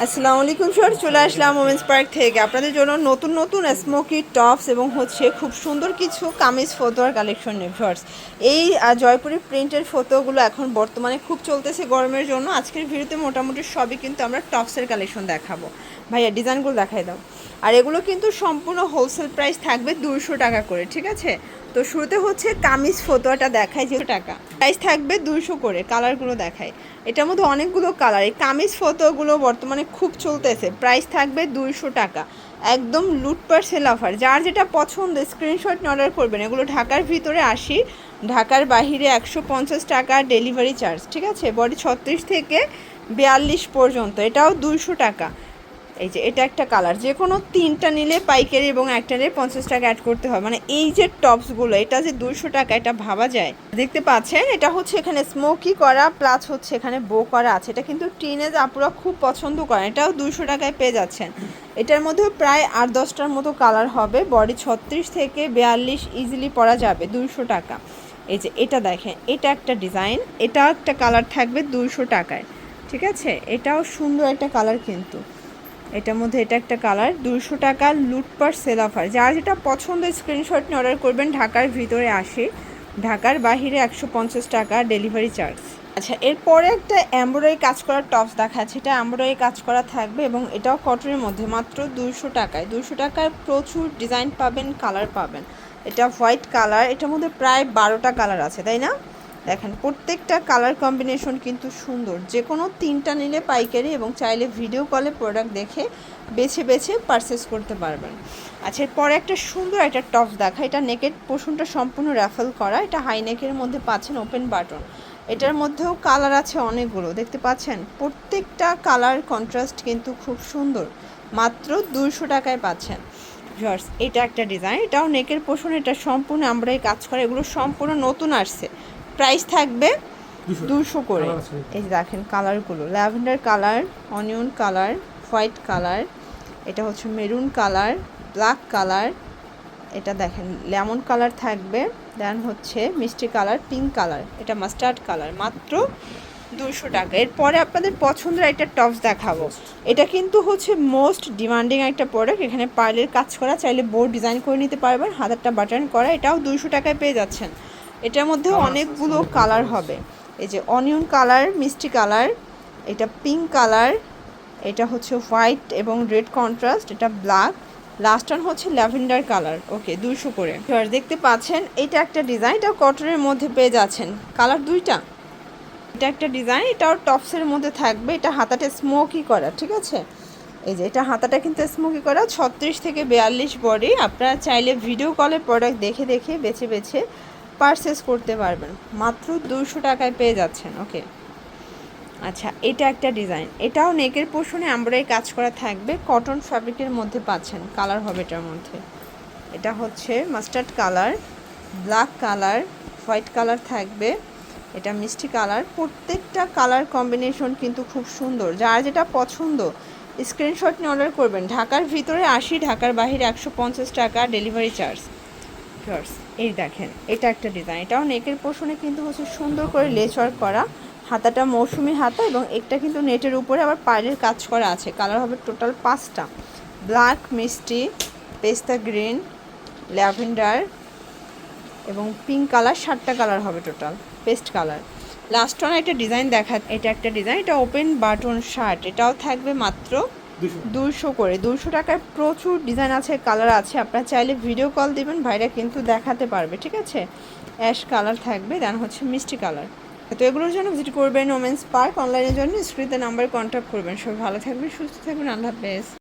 আসসালামু আলাইকুম স্যার, চলে আসলাম ওমেন্স পার্ক থেকে আপনাদের জন্য নতুন নতুন স্মোকি টপস এবং হচ্ছে খুব সুন্দর কিছু কামিজ ফতোয়ার কালেকশন নিয়ে শর্টস। এই জয়পুরি প্রিন্টের ফতোগুলো এখন বর্তমানে খুব চলতেছে গরমের জন্য। আজকের ভিডিওতে মোটামুটি সবই কিন্তু আমরা টপসের কালেকশন দেখাবো। ভাইয়া ডিজাইনগুলো দেখাই দাও। আর এগুলো কিন্তু সম্পূর্ণ হোলসেল প্রাইস থাকবে 200 টাকা করে, ঠিক আছে? তো শুরুতে হচ্ছে কামিজ ফতোয়াটা দেখাই, যে টাকা প্রাইস থাকবে 200 করে। কালারগুলো দেখায়, এটার মধ্যে অনেকগুলো কালার। এই কামিজ ফতোগুলো বর্তমানে খুব চলতেছে, প্রাইস থাকবে 200 টাকা, একদম লুটপাট সেল অফার। যার যেটা পছন্দ স্ক্রিনশট অর্ডার করবেন। এগুলো ঢাকার ভিতরে 80, ঢাকার বাহিরে 150 টাকা ডেলিভারি চার্জ, ঠিক আছে? বডি 36 থেকে 42 পর্যন্ত, এটাও 200 টাকা। এই যে এটা একটা কালার, যে কোনো তিনটা নিলে পাইকারি এবং একটা নিলে 50 টাকা অ্যাড করতে হয়। মানে এই যে টপসগুলো, এটা যে 200 টাকা, এটা ভাবা যায়। দেখতে পাচ্ছেন এটা হচ্ছে এখানে স্মোকি করা প্লাস হচ্ছে এখানে বো করা আছে। এটা কিন্তু টিনেজ আপুরা খুব পছন্দ করেন, এটাও 200 টাকায় পেয়ে যাচ্ছেন। এটার মধ্যেও প্রায় 8-10টার মতো কালার হবে। বডি 36 থেকে 42 ইজিলি পরা যাবে, 200 টাকা। এই যে এটা দেখেন, এটা একটা ডিজাইন, এটা একটা কালার থাকবে 200 টাকায়, ঠিক আছে? এটাও সুন্দর একটা কালার কিন্তু। এটার মধ্যে এটা একটা কালার, 200 টাকা লুটপাট সেল অফার। যার যেটা পছন্দ স্ক্রিনশট নিয়ে অর্ডার করবেন। ঢাকার ভিতরে 80, ঢাকার বাহিরে 150 টাকা ডেলিভারি চার্জ। আচ্ছা, এরপরে একটা এমব্রয়ডারি কাজ করা টপস দেখাচ্ছে। এটা এমব্রয়ডারি কাজ করা থাকবে এবং এটাও কটনের মধ্যে, মাত্র 200 টাকায়। 200 টাকায় প্রচুর ডিজাইন পাবেন, কালার পাবেন। এটা হোয়াইট কালার, এটার মধ্যে প্রায় 12টা কালার আছে, তাই না? দেখেন প্রত্যেকটা কালার কম্বিনেশন কিন্তু সুন্দর। যে কোনো তিনটা নিলে পাইকারি এবং চাইলে ভিডিও কলে প্রোডাক্ট দেখে বেছে বেছে পারচেস করতে পারবেন। আচ্ছা, এরপরে একটা সুন্দর একটা টপস দেখা। এটা নেকের পোর্শনটা সম্পূর্ণ র্যাফেল করা, এটা হাই নেকের মধ্যে পাচ্ছেন ওপেন বাটন। এটার মধ্যেও কালার আছে অনেকগুলো, দেখতে পাচ্ছেন প্রত্যেকটা কালার কন্ট্রাস্ট কিন্তু খুব সুন্দর। মাত্র 200 টাকায় পাচ্ছেন ভিউয়ার্স। এটা একটা ডিজাইন, এটাও নেকের পোর্শন, এটা সম্পূর্ণ আমরাই কাজ করা। এগুলো সম্পূর্ণ নতুন আসছে, প্রাইস থাকবে 200 করে। এই যে দেখেন কালারগুলো, lavender colour, onion colour, white colour, এটা হচ্ছে মেরুন কালার, ব্ল্যাক কালার, এটা দেখেন লেমন কালার থাকবে, দেন হচ্ছে মিষ্টি কালার, পিঙ্ক কালার, এটা মাস্টার্ড কালার। মাত্র 200 টাকা। এরপরে আপনাদের পছন্দের একটা টপস দেখাবো। এটা কিন্তু হচ্ছে মোস্ট ডিমান্ডিং একটা প্রোডাক্ট। এখানে পার্লের কাজ করা, চাইলে বোর্ড ডিজাইন করে নিতে পারবেন, হাতারটা বাটন করা। এটাও 200 টাকায় পেয়ে যাচ্ছেন। এটার মধ্যেও অনেকগুলো কালার হবে। এই যে অনিয়ন কালার, মিষ্টি কালার, এটা পিঙ্ক কালার, এটা হচ্ছে হোয়াইট এবং রেড কন্ট্রাস্ট, এটা ব্ল্যাক, লাস্ট ওয়ান হচ্ছে ল্যাভেন্ডার কালার। ওকে, 200 করে। দেখতে পাচ্ছেন এটা একটা ডিজাইন, এটা কটনের মধ্যে পেয়ে যাচ্ছেন, কালার দুইটা। এটা একটা ডিজাইন, এটাও টপসের মধ্যে থাকবে। এটা হাতাটা স্মোকি করা, ঠিক আছে? এই যে এটা হাতাটা কিন্তু স্মোকি করা, 36 থেকে 42 বডি। আপনারা চাইলে ভিডিও কলে প্রোডাক্ট দেখে দেখে বেছে বেছে পারচেস করতে পারবেন। মাত্র 200 টাকায় পেয়ে যাচ্ছেন। ওকে, আচ্ছা এটা একটা ডিজাইন, এটাও নেকের পোর্শনে এমব্রয়ডারি কাজ করা থাকবে, কটন ফ্যাব্রিকের মধ্যে পাচ্ছেন। কালার হবে এটার মধ্যে, এটা হচ্ছে mustard colour, black colour, white colour থাকবে, এটা মিষ্টি কালার। প্রত্যেকটা কালার কম্বিনেশন কিন্তু খুব সুন্দর। যার যেটা পছন্দ স্ক্রিনশট নিয়ে অর্ডার করবেন। ঢাকার ভিতরে 80, ঢাকার বাহিরে 150 টাকা ডেলিভারি চার্জ। এই দেখেন এটা একটা ডিজাইন, এটাও নেকের পোর্শনে কিন্তু হচ্ছে সুন্দর করে লেস ওয়ার্ক করা। হাতাটা মৌসুমি হাতা এবং একটা কিন্তু নেটের উপরে আবার পাড়ের কাজ করা আছে। কালার হবে টোটাল 5টা, ব্ল্যাক, মিষ্টি, পেস্তা গ্রিন, ল্যাভেন্ডার এবং পিঙ্ক কালার। 7টা কালার হবে total, paste colour. Last one একটা ডিজাইন দেখা, এটা একটা ডিজাইন, এটা ওপেন বাটন শার্ট, এটাও থাকবে মাত্র 200 করে। 200 টাকায় প্রচুর ডিজাইন আছে, কালার আছে। আপনারা চাইলে ভিডিও কল দিবেন, ভাইরা কিন্তু দেখাতে পারবে, ঠিক আছে? অ্যাশ কালার থাকবে, দেন হচ্ছে মিষ্টি কালার। তো এগুলোর জন্য ভিজিট করবেন ওমেন্স পার্ক। অনলাইনের জন্য স্ক্রিনে নাম্বারে কন্ট্যাক্ট করবেন। সবাই ভালো থাকবেন, সুস্থ থাকবেন, আল্লাহ হাফেজ।